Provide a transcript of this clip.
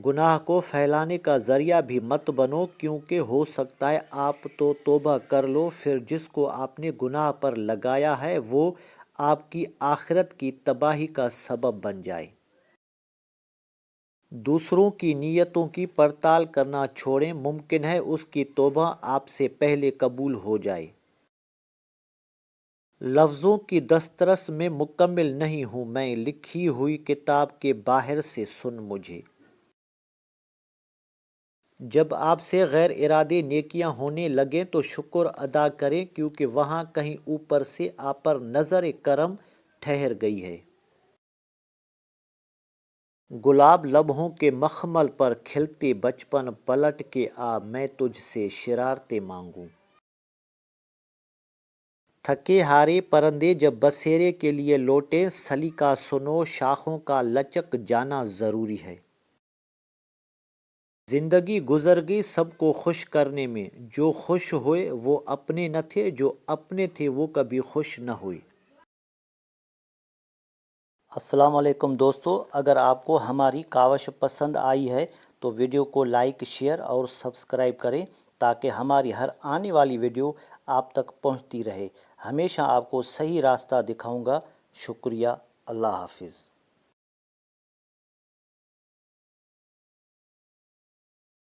گناہ کو پھیلانے کا ذریعہ بھی مت بنو، کیونکہ ہو سکتا ہے آپ تو توبہ کر لو، پھر جس کو آپ نے گناہ پر لگایا ہے وہ آپ کی آخرت کی تباہی کا سبب بن جائے۔ دوسروں کی نیتوں کی پڑتال کرنا چھوڑیں، ممکن ہے اس کی توبہ آپ سے پہلے قبول ہو جائے۔ لفظوں کی دسترس میں مکمل نہیں ہوں میں، لکھی ہوئی کتاب کے باہر سے سن مجھے۔ جب آپ سے غیر ارادی نیکیاں ہونے لگیں تو شکر ادا کریں، کیونکہ وہاں کہیں اوپر سے آپ پر نظر کرم ٹھہر گئی ہے۔ گلاب لبوں کے مخمل پر کھلتے بچپن، پلٹ کے آ میں تجھ سے شرارتیں مانگوں۔ تھکے ہارے پرندے جب بسیرے کے لیے لوٹیں، سلیقہ سنو، شاخوں کا لچک جانا ضروری ہے۔ زندگی گزر گئی سب کو خوش کرنے میں، جو خوش ہوئے وہ اپنے نہ تھے، جو اپنے تھے وہ کبھی خوش نہ ہوئے۔ السلام علیکم دوستو، اگر آپ کو ہماری کاوش پسند آئی ہے تو ویڈیو کو لائک، شیئر اور سبسکرائب کریں تاکہ ہماری ہر آنے والی ویڈیو آپ تک پہنچتی رہے۔ ہمیشہ آپ کو صحیح راستہ دکھاؤں گا۔ شکریہ۔ اللہ حافظ۔